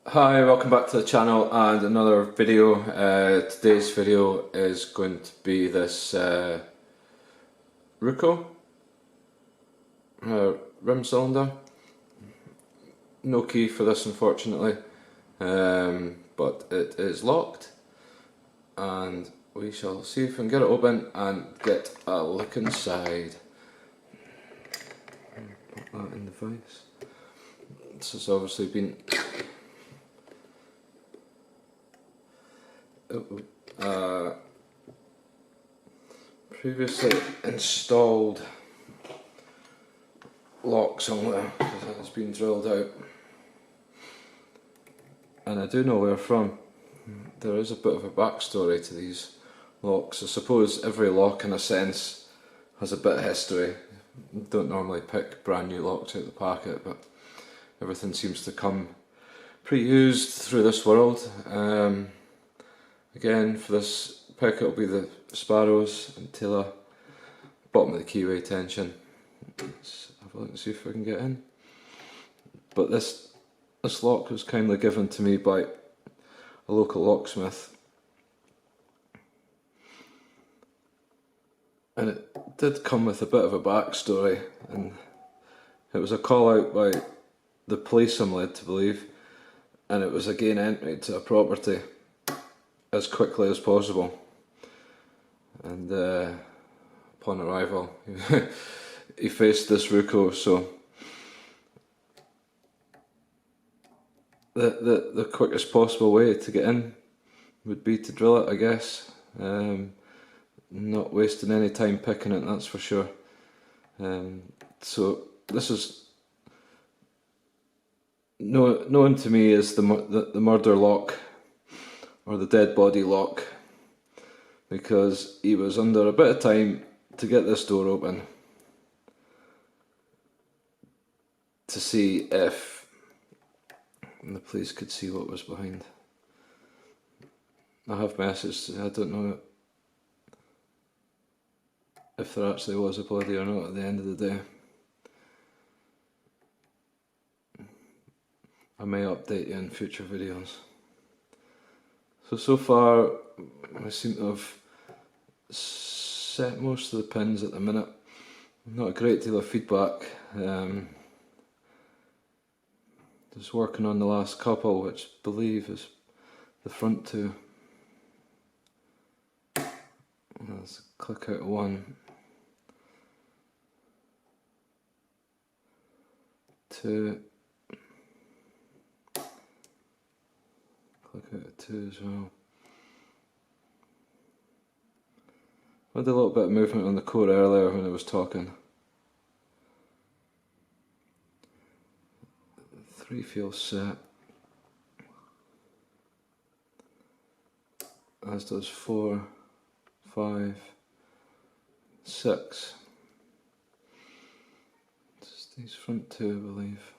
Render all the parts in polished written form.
Hi, welcome back to the channel and another video. Today's video is going to be this Ruko rim cylinder. No key for this unfortunately, but it is locked and we shall see if we can get it open and get a look inside. Put that in the vise. This has obviously been previously installed lock somewhere because it has been drilled out, and I do know where from. There is a bit of a backstory to these locks. I suppose every lock in a sense has a bit of history. You don't normally pick brand new locks out of the packet, but everything seems to come pre-used through this world. Again, for this pick it'll be the Sparrows and Taylor, bottom of the keyway tension. Let's have a look and see if we can get in. But this lock was kindly given to me by a local locksmith, and it did come with a bit of a backstory, and it was a call out by the police, I'm led to believe, and it was again entry to a property as quickly as possible, and upon arrival he faced this Ruko. So the quickest possible way to get in would be to drill it, I guess. Not wasting any time picking it, that's for sure. So this is known to me as the murder lock, or the dead body lock, because he was under a bit of time to get this door open to see if the police could see what was behind. I have messaged, I don't know if there actually was a body or not at the end of the day. I may update you in future videos. So far I seem to have set most of the pins at the minute. Not a great deal of feedback. Just working on the last couple, which I believe is the front two. Let's click out one, two, click out a two as well. I had a little bit of movement on the core earlier when I was talking. Three feels set, as does 4, 5, 6. Just these front two, I believe.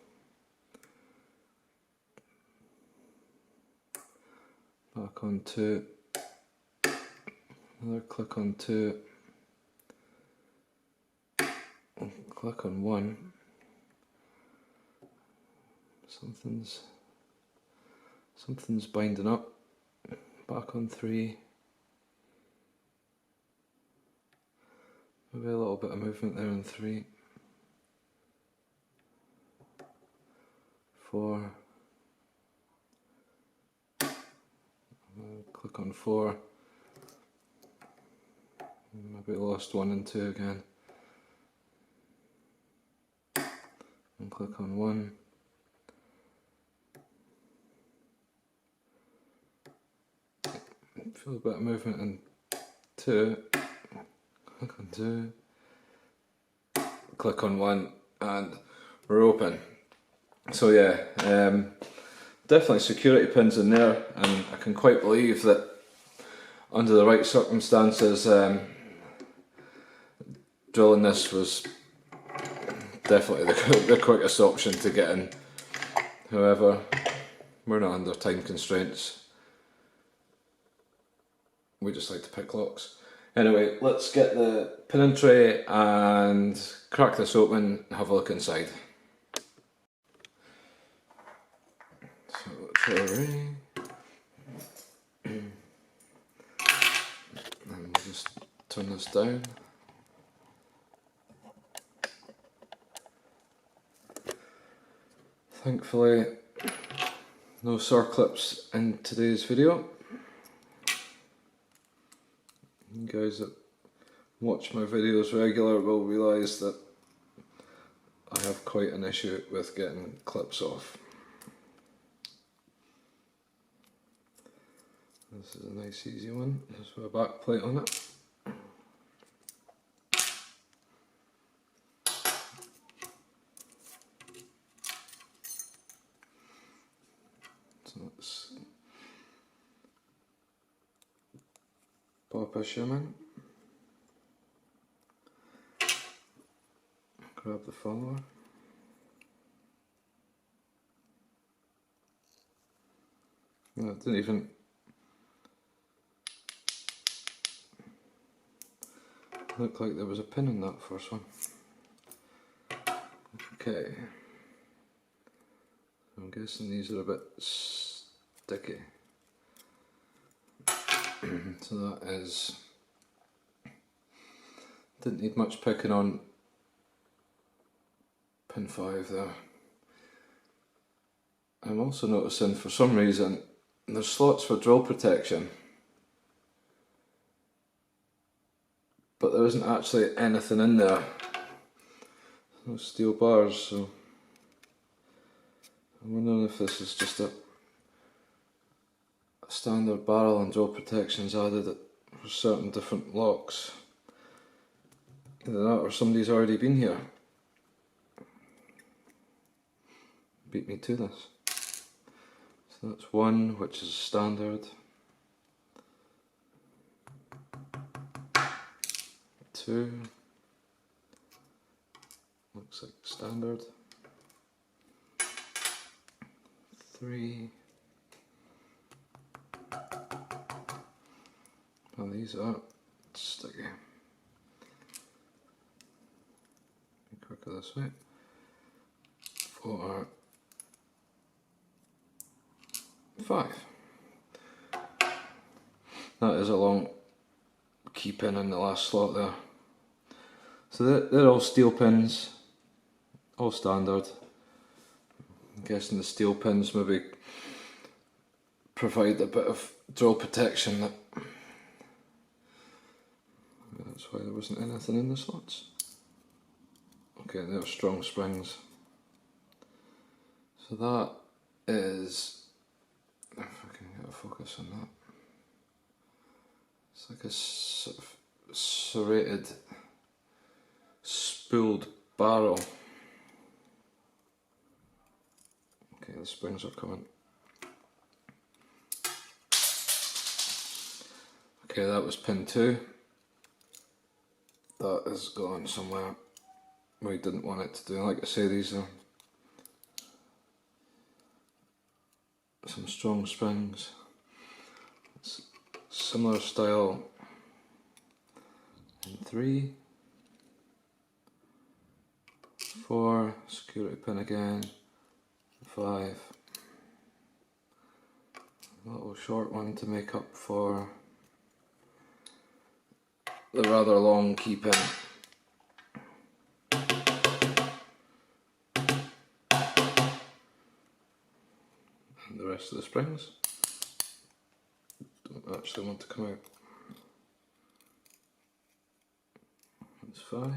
Back on 2. Another click on 2. Click on 1. Something's binding up. Back on 3. Maybe a little bit of movement there on 3. 4. Click on 4. Maybe lost 1 and 2 again. And click on 1. Feel a bit of movement in 2. Click on 2. Click on 1, and we're open. So yeah, definitely security pins in there, and I can quite believe that under the right circumstances, drilling this was definitely the quickest option to get in. However, we're not under time constraints. We just like to pick locks. Anyway, let's get the pin and tray and crack this open and have a look inside. So array. And we'll just turn this down. Thankfully, no circlips in today's video. You guys that watch my videos regular will realise that I have quite an issue with getting clips off. This is a nice easy one, just with a back plate on it. So let's pop a shim in. Grab the follower. No, it didn't even look like there was a pin in that first one. Okay. I'm guessing these are a bit sticky. So that is, didn't need much picking on pin 5 there. I'm also noticing for some reason there's slots for drill protection, but there isn't actually anything in there. No steel bars, so I'm wondering if this is just a standard barrel and drill protections added for certain different locks. Either that or somebody's already been here. Beat me to this. So that's one, which is standard. 2. Looks like standard. 3. Well, these are sticky. Be quicker this way. 4. 5. That is a long key pin in the last slot there. So they're all steel pins, all standard. I'm guessing the steel pins maybe provide a bit of drill protection. That's why there wasn't anything in the slots. Okay, they're strong springs. So that is, if I can get a focus on that, it's like a sort of serrated, spooled barrel. Okay, the springs are coming. Okay, that was pin 2. That is going somewhere we didn't want it to do. Like I say, these are some strong springs. It's similar style in 3, 4, security pin again, 5. A little short one to make up for the rather long key pin. And the rest of the springs don't actually want to come out. That's 5.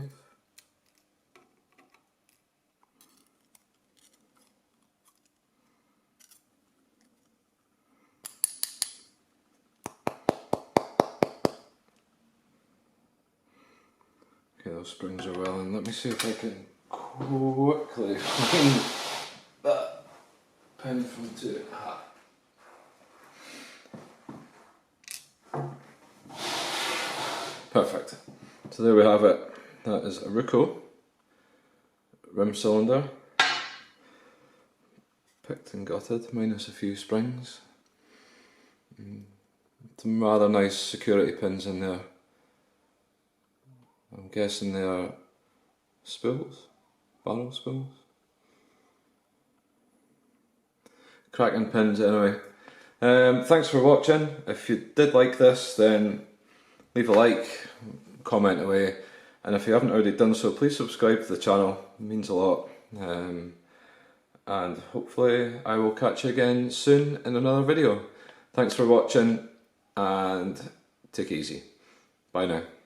Okay, those springs are well in. Let me see if I can quickly find that pin from 2. Perfect. So there we have it. That is a Ruko rim cylinder, picked and gutted, minus a few springs. Some rather nice security pins in there. I'm guessing they are spools, barrel spools. cracking pins anyway. Thanks for watching. If you did like this, then leave a like, comment away, and if you haven't already done so, please subscribe to the channel. It means a lot. And hopefully I will catch you again soon in another video. Thanks for watching, and take it easy. Bye now.